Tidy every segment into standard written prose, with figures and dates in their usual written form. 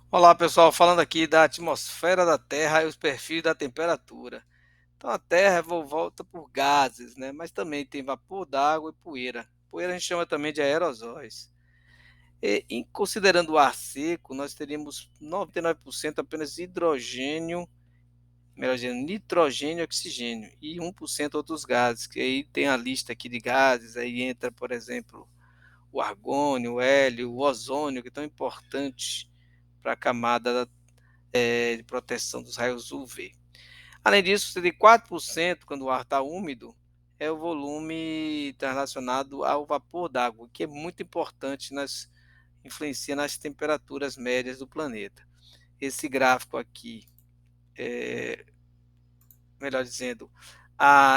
Olá pessoal, falando aqui da atmosfera da Terra e os perfis da temperatura. Então a Terra volta por gases, né? Mas também tem vapor d'água e poeira. Poeira a gente chama também de aerosóis. Considerando o ar seco, nós teríamos 99% apenas hidrogênio, melhor dizendo, nitrogênio e oxigênio, e 1% outros gases, que aí tem a lista aqui de gases, aí entra, por exemplo, o argônio, o hélio, o ozônio, que é tão importante para a camada de proteção dos raios UV. Além disso, você tem 4% quando o ar está úmido, é o volume relacionado ao vapor d'água, que é muito importante, influencia nas temperaturas médias do planeta. Esse gráfico aqui, melhor dizendo,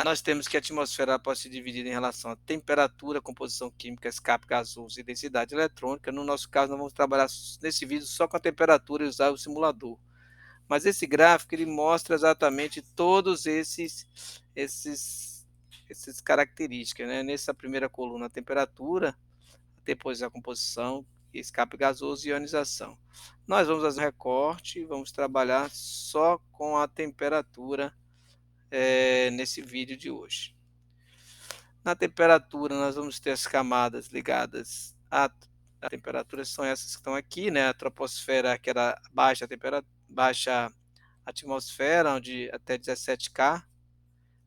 nós temos que a atmosfera pode ser dividida em relação à temperatura, composição química, escape gasoso e densidade eletrônica. No nosso caso, nós vamos trabalhar nesse vídeo só com a temperatura e usar o simulador. Mas esse gráfico ele mostra exatamente todos esses características, né? Nessa primeira coluna, a temperatura, depois a composição, escape gasoso e ionização. Nós vamos fazer um recorte, vamos trabalhar só com a temperatura nesse vídeo de hoje. Na temperatura, nós vamos ter as camadas ligadas à temperatura, são essas que estão aqui, né? A troposfera, que era baixa atmosfera, onde até 17K,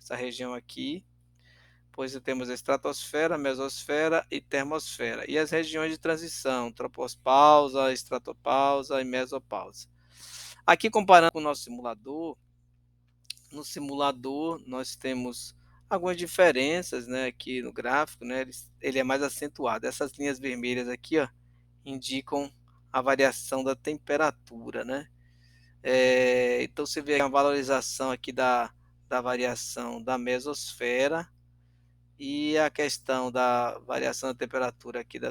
essa região aqui. Depois temos a estratosfera, a mesosfera e termosfera. E as regiões de transição, tropopausa, estratopausa e mesopausa. Aqui, comparando com o nosso simulador, no simulador nós temos algumas diferenças, né, aqui no gráfico, né, ele é mais acentuado. Essas linhas vermelhas aqui, ó, indicam a variação da temperatura, né? Então você vê uma valorização aqui da variação da mesosfera e a questão da variação da temperatura aqui da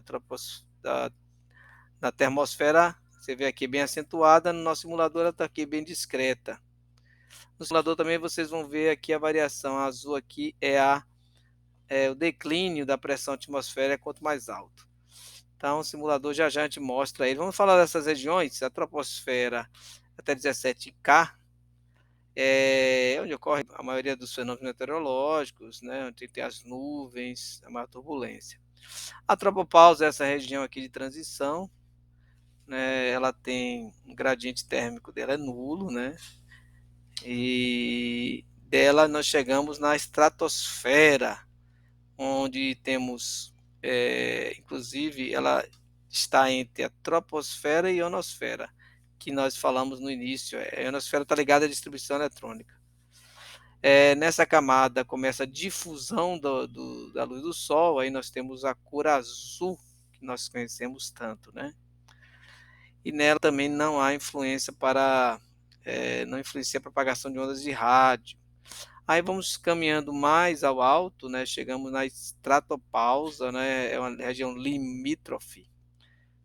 termosfera, você vê aqui bem acentuada. No nosso simulador ela está aqui bem discreta. No simulador também vocês vão ver aqui a variação. A azul aqui é o declínio da pressão atmosférica quanto mais alto. Então o simulador já a gente mostra aí. Vamos falar dessas regiões. A troposfera até 17K onde ocorre a maioria dos fenômenos meteorológicos, né, onde tem as nuvens, a maior turbulência. A tropopausa é essa região aqui de transição, né, ela tem um gradiente térmico dela é nulo, né, e dela nós chegamos na estratosfera, onde temos, inclusive, ela está entre a troposfera e a ionosfera, que nós falamos no início. A ionosfera está ligada à distribuição eletrônica. Nessa camada começa a difusão da luz do Sol, aí nós temos a cor azul, que nós conhecemos tanto, né? E nela também não há influência não influencia a propagação de ondas de rádio. Aí vamos caminhando mais ao alto, né? Chegamos na estratopausa, né? É uma região limítrofe,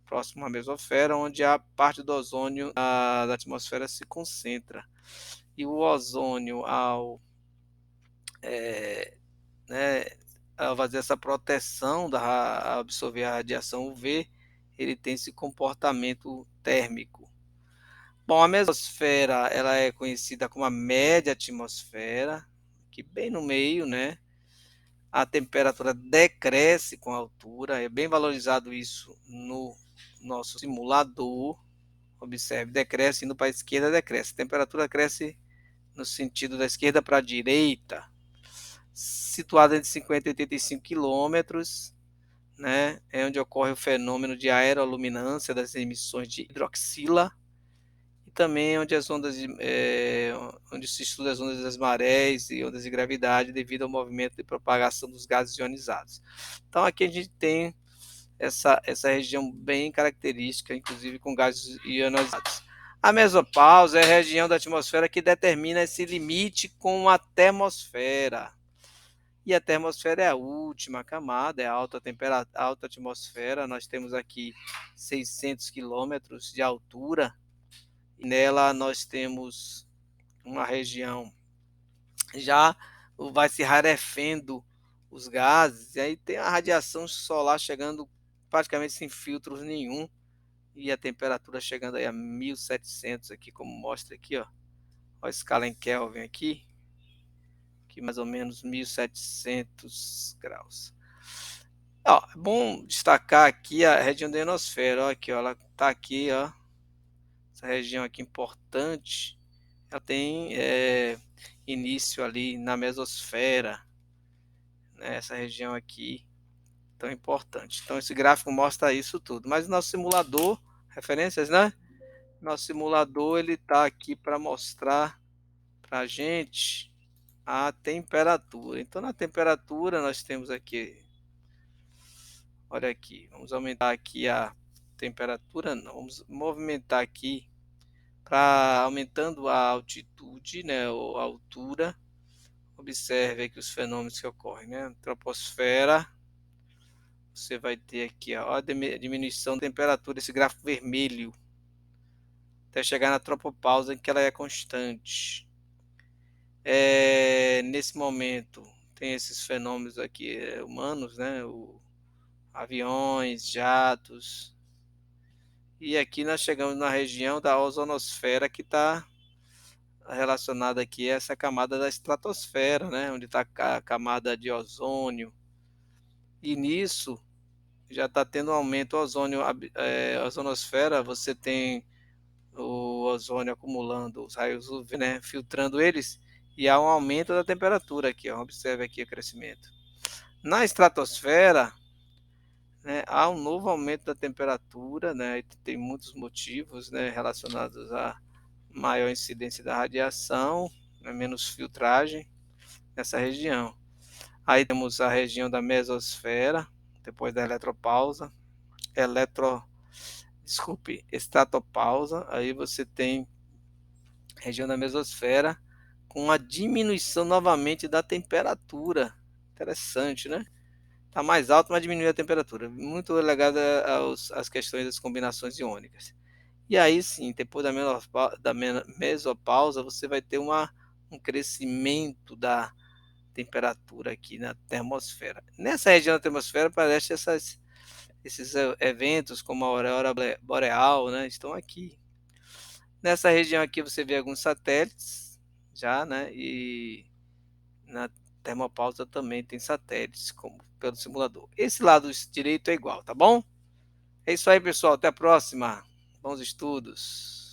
próximo à mesosfera, onde a parte do ozônio da atmosfera se concentra. E o ozônio, é, né, ao fazer essa proteção a absorver a radiação UV, ele tem esse comportamento térmico. Bom, a mesosfera ela é conhecida como a média atmosfera, que bem no meio, né? A temperatura decresce com a altura, é bem valorizado isso no nosso simulador. Observe, decresce, indo para a esquerda, decresce. A temperatura cresce no sentido da esquerda para a direita, situada entre 50 e 85 quilômetros, né? É onde ocorre o fenômeno de aeroluminância das emissões de hidroxila, e também onde se estuda as ondas das marés e ondas de gravidade devido ao movimento de propagação dos gases ionizados. Então aqui a gente tem essa região bem característica, inclusive com gases ionizados. A mesopausa é a região da atmosfera que determina esse limite com a termosfera. E a termosfera é a última camada, é a alta atmosfera. Nós temos aqui 600 quilômetros de altura. E nela nós temos uma região já vai se rarefendo os gases, e aí tem a radiação solar chegando praticamente sem filtros nenhum e a temperatura chegando aí a 1700 aqui, como mostra aqui, ó. Ó, a escala em Kelvin aqui, que mais ou menos 1700 graus. Ó, é bom destacar aqui a região da ionosfera, ó, aqui, ó, ela tá aqui, ó, essa região aqui importante, ela tem início ali na mesosfera, né, essa região aqui tão importante. Então esse gráfico mostra isso tudo, mas o nosso simulador, referências, né? Nosso simulador ele tá aqui para mostrar para a gente a temperatura. Então na temperatura nós temos aqui, olha aqui, vamos aumentar aqui a temperatura, não, vamos movimentar aqui para aumentando a altitude, né, ou a altura. Observe aqui os fenômenos que ocorrem, né? Troposfera, você vai ter aqui ó, a diminuição da temperatura, esse gráfico vermelho, até chegar na tropopausa em que ela é constante. Nesse momento tem esses fenômenos aqui humanos, né? Aviões, jatos. E aqui nós chegamos na região da ozonosfera que está relacionada aqui a essa camada da estratosfera, né? Onde está a camada de ozônio. E nisso já está tendo um aumento do ozônio, ozonosfera, você tem o ozônio acumulando os raios UV, né, filtrando eles, e há um aumento da temperatura aqui, ó, observe aqui o crescimento. Na estratosfera, né, há um novo aumento da temperatura, né, e tem muitos motivos, né, relacionados a maior incidência da radiação, né, menos filtragem nessa região. Aí temos a região da mesosfera, depois da eletropausa, estratopausa, aí você tem região da mesosfera com a diminuição novamente da temperatura. Interessante, né? Está mais alto, mas diminui a temperatura. Muito ligada às questões das combinações iônicas. E aí sim, depois da mesopausa, você vai ter um crescimento da temperatura aqui na termosfera. Nessa região da termosfera aparecem esses eventos como a aurora boreal, né? Estão aqui. Nessa região aqui você vê alguns satélites já, né? E na termopausa também tem satélites, como pelo simulador. Esse lado direito é igual, tá bom? É isso aí, pessoal. Até a próxima. Bons estudos.